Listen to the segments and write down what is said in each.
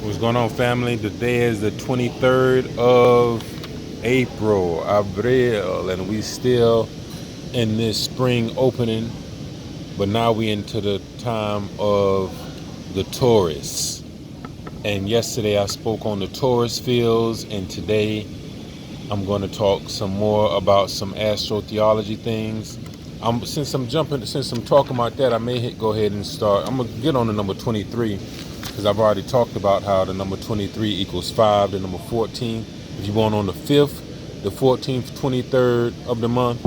What's going on, family? Today is the 23rd of April, Abril, and we still in this spring opening, but now we into the time of the Taurus. And yesterday I spoke on the Taurus fields, and today I'm going to talk some more about some astrotheology things. Since I'm talking about that, I may go ahead and start. I'm gonna get on the number 23 because I've already talked about how the number 23 equals 5, the number 14. If you're born on the 5th, the 14th, 23rd of the month,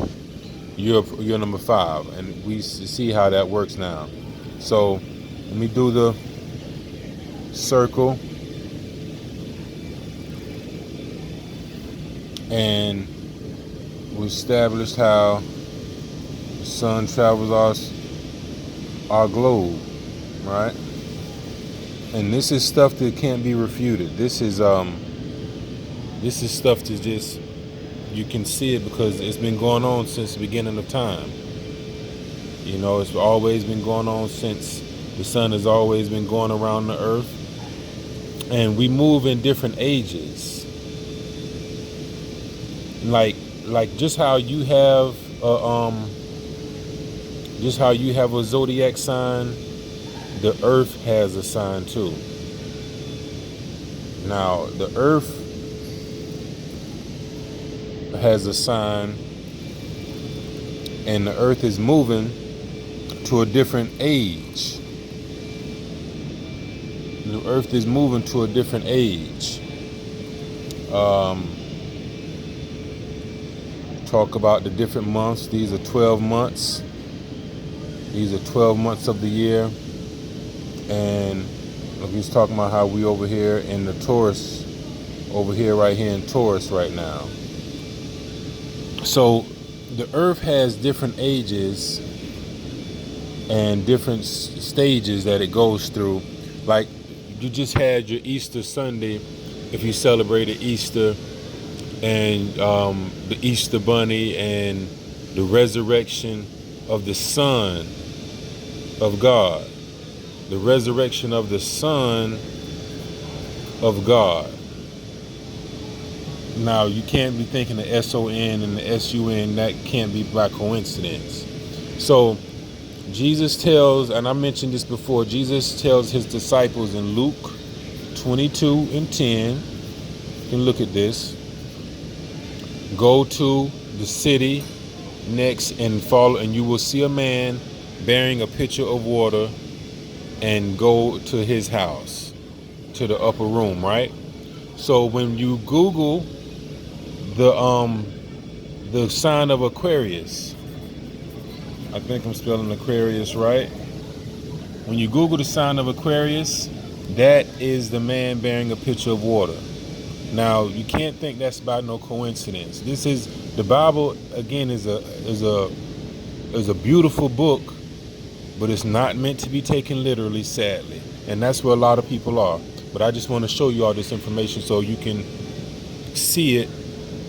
you're number 5, and we see how that works now. So let me do the circle, and we established how the sun travels our globe, right? And this is stuff that can't be refuted. This is stuff that just, you can see it because it's been going on since the beginning of time. You know, it's always been going on since the sun has always been going around the earth. And we move in different ages. Like just how you have a zodiac sign, the earth has a sign too. Now, the earth has a sign, and the earth is moving to a different age. The earth is moving to a different age. Talk about the different months. These are 12 months. These are 12 months of the year. And he's talking about how we over here in the Taurus, right here in Taurus right now. So the earth has different ages and different stages that it goes through. Like, you just had your Easter Sunday, if you celebrated Easter, and the Easter Bunny and the resurrection of the Son of God. The resurrection of the Son of God. Now, you can't be thinking the S-O-N and the S-U-N. That can't be by coincidence. So, Jesus tells, and I mentioned this before, Jesus tells his disciples in Luke 22 and 10, you can look at this, go to the city next and follow, and you will see a man bearing a pitcher of water, and go to his house, to the upper room, right? So when you Google the sign of Aquarius, I think I'm spelling Aquarius right. When you Google the sign of Aquarius, that is the man bearing a pitcher of water. Now, you can't think that's by no coincidence. This is the Bible. Again, is a beautiful book, but it's not meant to be taken literally, sadly. And that's where a lot of people are. But I just want to show you all this information so you can see it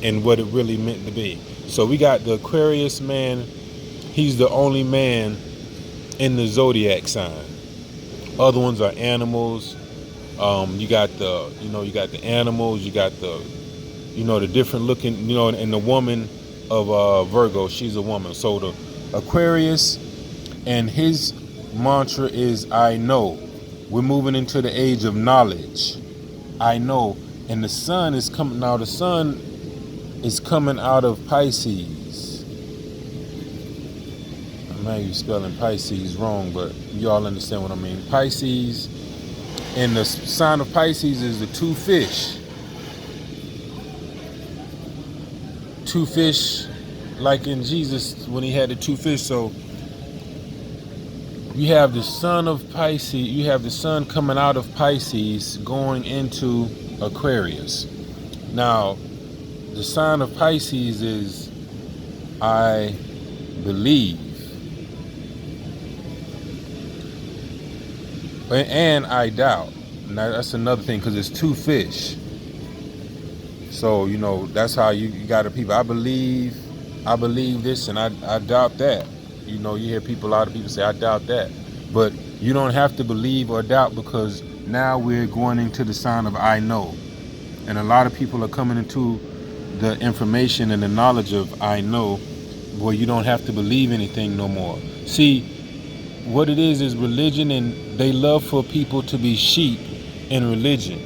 and what it really meant to be. So we got the Aquarius man. He's the only man in the zodiac sign. Other ones are animals. You got the animals. You got the different looking, and the woman of Virgo. She's a woman. So the Aquarius, and his mantra is, I know. We're moving into the age of knowledge. I know. And the sun is coming. Now the sun is coming out of Pisces. I may be spelling Pisces wrong, but y'all understand what I mean. Pisces, and the sign of Pisces is the two fish. Two fish, like in Jesus when he had the two fish. So you have the sun of Pisces, you have the sun coming out of Pisces going into Aquarius. Now, the sign of Pisces is, I believe. And I doubt. Now, that's another thing, because it's two fish. So, that's how you got to people. I believe this, and I doubt that. You hear a lot of people say, I doubt that. But You don't have to believe or doubt, because now we're going into the sign of I know. And a lot of people are coming into the information and the knowledge of I know, where you don't have to believe anything no more. See, what it is religion, and they love for people to be sheep in religion.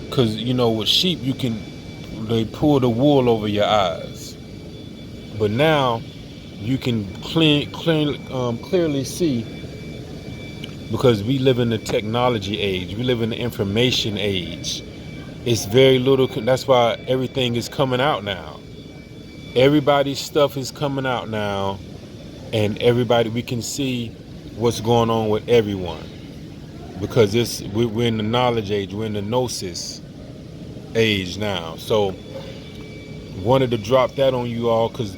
Because, with sheep, they pull the wool over your eyes. But now, you can clearly see, because we live in the technology age. We live in the information age. It's very little. That's why everything is coming out now. Everybody's stuff is coming out now. And we can see what's going on with everyone. Because we're in the knowledge age. We're in the gnosis age now. So, wanted to drop that on you all, because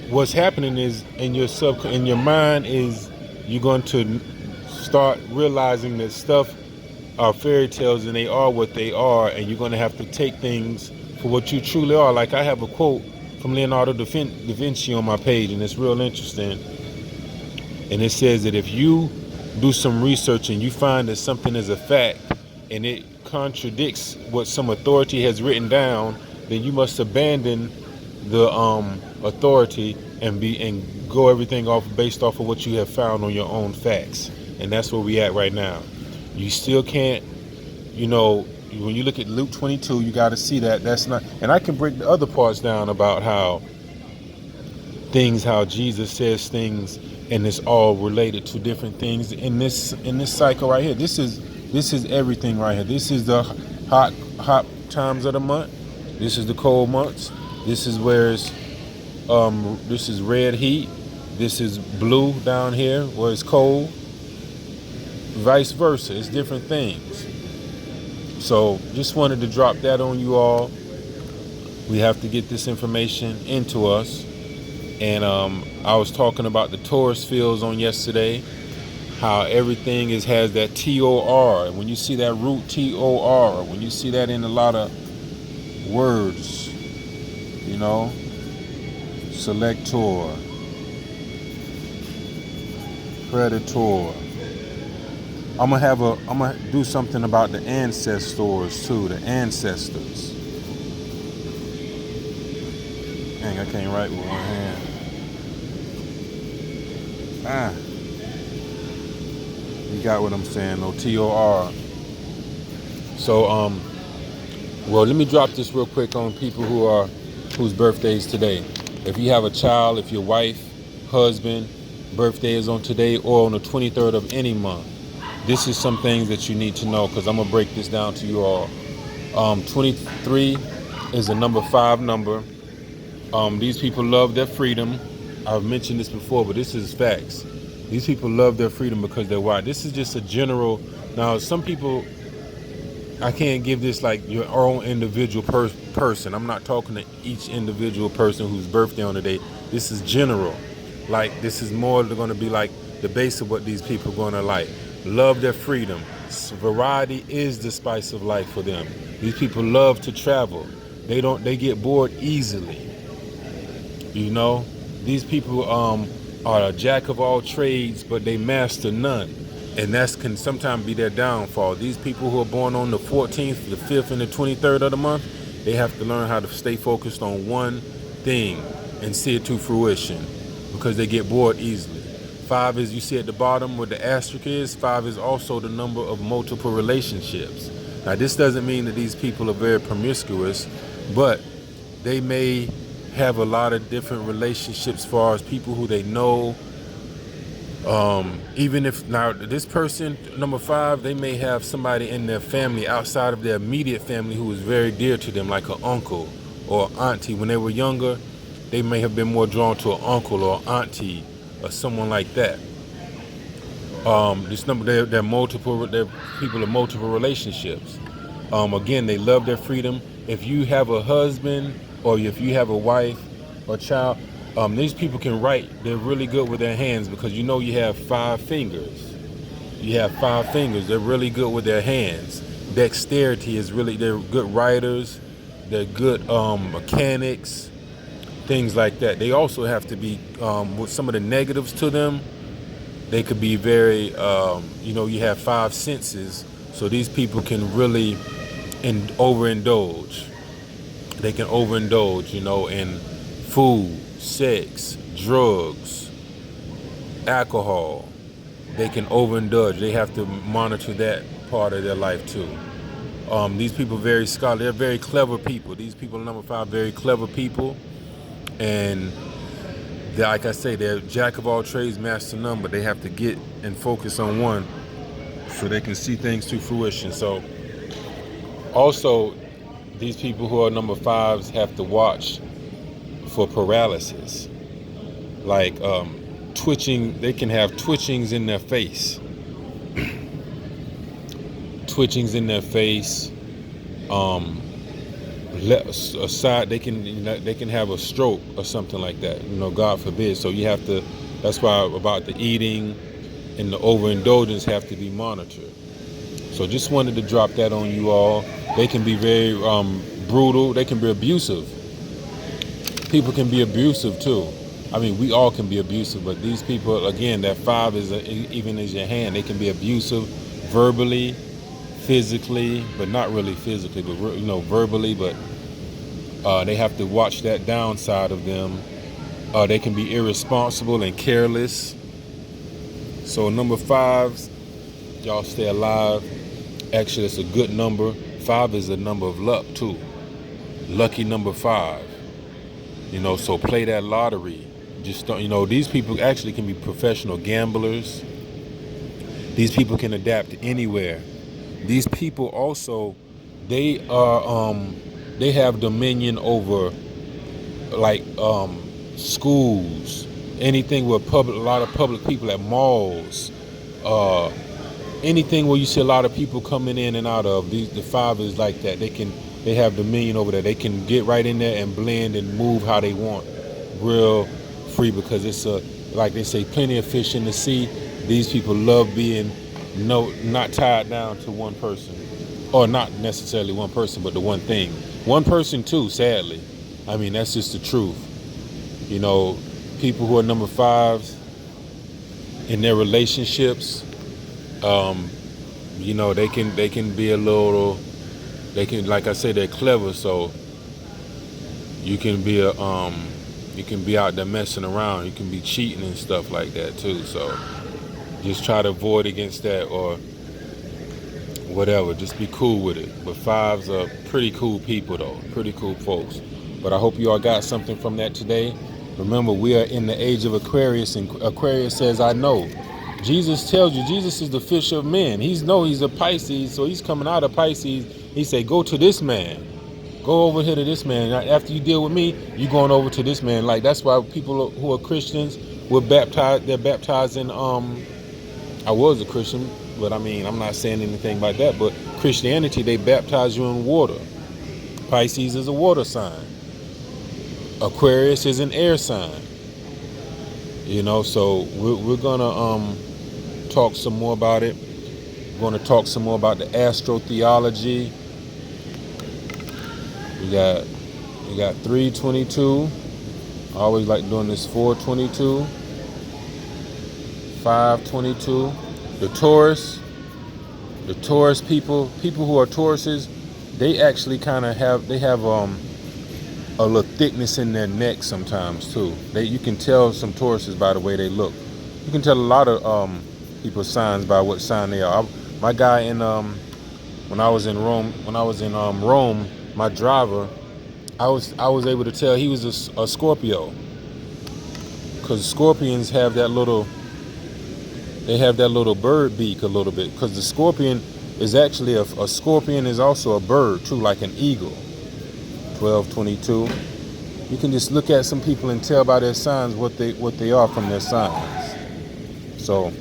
what's happening is in your mind is you're going to start realizing that stuff are fairy tales, and they are what they are, and you're going to have to take things for what you truly are. Like, I have a quote from Leonardo da Vinci on my page, and it's real interesting. And it says that if you do some research and you find that something is a fact and it contradicts what some authority has written down, then you must abandon the authority and go everything based off of what you have found on your own facts. And that's where we at right now. You still can't, when you look at Luke 22, you got to see that's not. And I can break the other parts down about how Jesus says things, and it's all related to different things in this cycle right here. This is everything right here. This is the hot times of the month. This is the cold months. This is where this is red heat. This is blue down here where it's cold. Vice versa. It's different things. So just wanted to drop that on you all. We have to get this information into us. And I was talking about the Taurus fields on yesterday, how everything has that T-O-R. When you see that root T-O-R, when you see that in a lot of words, selector, predator. I'm gonna do something about the ancestors too, the ancestors. Dang, I can't write with one hand. You got what I'm saying, though. T-O-R. So, well, let me drop this real quick on people whose birthdays today. If you have a child, if your wife, husband, birthday is on today or on the 23rd of any month, this is some things that you need to know, because I'm gonna break this down to you all. 23 is the number 5 number. These people love their freedom. I've mentioned this before, but this is facts. These people love their freedom because they're white. This is just a general. Now, some people, I can't give this like your own individual person. I'm not talking to each individual person whose birthday on the day. This is general. Like, this is more going to be like the base of what these people are going to like. Love their freedom. Variety is the spice of life for them. These people love to travel. They get bored easily. These people are a jack of all trades, but they master none. And that can sometimes be their downfall. These people who are born on the 14th, the 5th, and the 23rd of the month, they have to learn how to stay focused on one thing and see it to fruition, because they get bored easily. 5 is, you see at the bottom where the asterisk is, 5 is also the number of multiple relationships. Now, this doesn't mean that these people are very promiscuous, but they may have a lot of different relationships as far as people who they know. Even if now this person, number 5, they may have somebody in their family outside of their immediate family who is very dear to them, like an uncle or auntie. When they were younger, they may have been more drawn to an uncle or auntie or someone like that. This number, they're people of multiple relationships. Again, they love their freedom. If you have a husband or if you have a wife or child, these people can write. They're really good with their hands, because you have 5 fingers. You have 5 fingers. They're really good with their hands. Dexterity is they're good writers. They're good mechanics, things like that. They also have to be, with some of the negatives to them, They could be very, you have five senses, so these people can really overindulge. They can overindulge, in food, sex, drugs, alcohol. They can overindulge. They have to monitor that part of their life too. These people are very scholarly. They're very clever people. These people, number five, very clever people, and like I say, they're jack of all trades, master of none, but they have to get and focus on one so they can see things to fruition. So also, these people who are number fives have to watch for paralysis, like twitching. They can have twitchings in their face, twitchings in their face. Aside, they can have a stroke or something like that. God forbid. So you have to. That's why about the eating and the overindulgence have to be monitored. So just wanted to drop that on you all. They can be very brutal. They can be abusive. People can be abusive too. I mean, we all can be abusive, but these people, again, that five is even as your hand. They can be abusive verbally, physically, but not really physically, but verbally. But they have to watch that downside of them. They can be irresponsible and careless. So number fives, y'all stay alive. Actually, it's a good number. 5 is a number of luck too. Lucky number 5. So play that lottery. Just don't, these people actually can be professional gamblers. These people can adapt anywhere. These people also, they have dominion over like schools, anything with a lot of public people at malls, anything where you see a lot of people coming in and out of. The 5 is like that. They have dominion over that. They can get right in there and blend and move how they want, real free, because it's like they say, plenty of fish in the sea. These people love being not tied down to one person, or not necessarily one person, but the one thing. One person too, sadly. I mean, that's just the truth. People who are number 5s in their relationships, they can be a little, like I say, they're clever, so you can be out there messing around. You can be cheating and stuff like that too. So just try to avoid against that, or whatever. Just be cool with it. But 5s are pretty cool people though, pretty cool folks. But I hope you all got something from that today. Remember, we are in the age of Aquarius, and Aquarius says, I know. Jesus tells you, Jesus is the fish of men. He's a Pisces, so he's coming out of Pisces. He said, go to this man. Go over here to this man. After you deal with me, you going over to this man. Like, that's why people who are Christians were baptized. They're baptized in, I was a Christian, but I mean, I'm not saying anything about that. But Christianity, they baptize you in water. Pisces is a water sign. Aquarius is an air sign. So we're gonna talk some more about it. We're gonna talk some more about the astrotheology. We got 322. I always like doing this. 422, 522. The Taurus people who are Tauruses, they actually kind of have a little thickness in their neck sometimes too. You can tell some Tauruses by the way they look. You can tell a lot of people's signs by what sign they are. My guy when I was in Rome, my driver, I was able to tell he was a Scorpio, because scorpions have that little bird beak a little bit, because the scorpion is actually a scorpion is also a bird too, like an eagle. 1222. You can just look at some people and tell by their signs what they are from their signs. So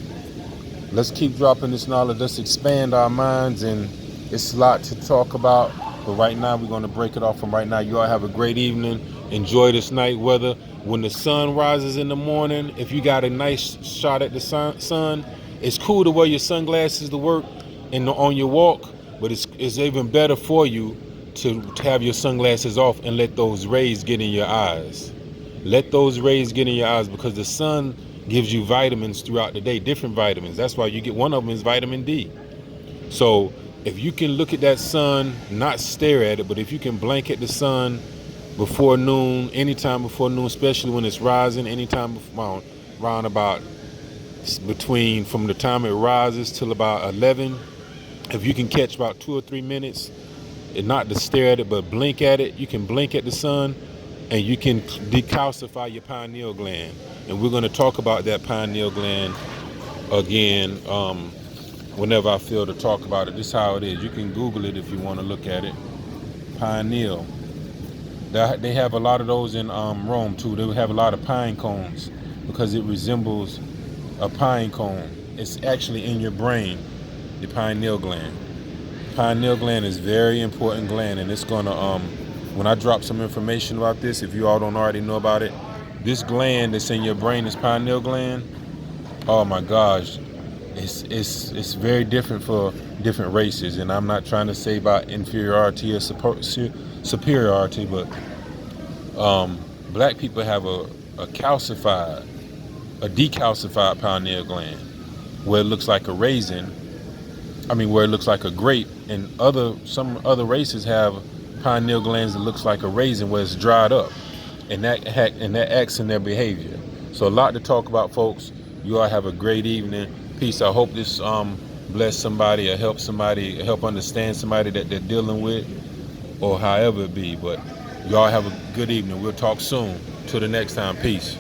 let's keep dropping this knowledge. Let's expand our minds, and it's a lot to talk about. But right now we're going to break it off from right now. You all have a great evening. Enjoy this night weather. When the sun rises in the morning, if you got a nice shot at the sun, it's cool to wear your sunglasses to work and on your walk, but it's even better for you to have your sunglasses off and let those rays get in your eyes. Let those rays get in your eyes, because the sun gives you vitamins throughout the day, different vitamins. That's why you get one of them is vitamin D. So if you can look at that sun, not stare at it, but if you can blanket the sun before noon, anytime before noon, especially when it's rising, anytime around about between from the time it rises till about 11, if you can catch about 2 or 3 minutes, and not to stare at it, but blink at it, you can blink at the sun, and you can decalcify your pineal gland. And we're going to talk about that pineal gland again whenever I feel to talk about it. This is how it is. You can Google it if you want to look at it. Pineal. They have a lot of those in Rome too. They have a lot of pine cones because it resembles a pine cone. It's actually in your brain, the pineal gland. Pineal gland is very important gland, and it's gonna when I drop some information about this, if you all don't already know about it, this gland that's in your brain, this pineal gland, oh my gosh, it's very different for different races. And I'm not trying to say about inferiority or superiority, but black people have a decalcified pineal gland where it looks like a raisin. Where it looks like a grape, and some other races have pineal glands that looks like a raisin where it's dried up, and that acts in their behavior. So a lot to talk about, folks. You all have a great evening. Peace. I hope this bless somebody or help understand somebody that they're dealing with, or however it be. But y'all have a good evening. We'll talk soon. Till the next time. Peace.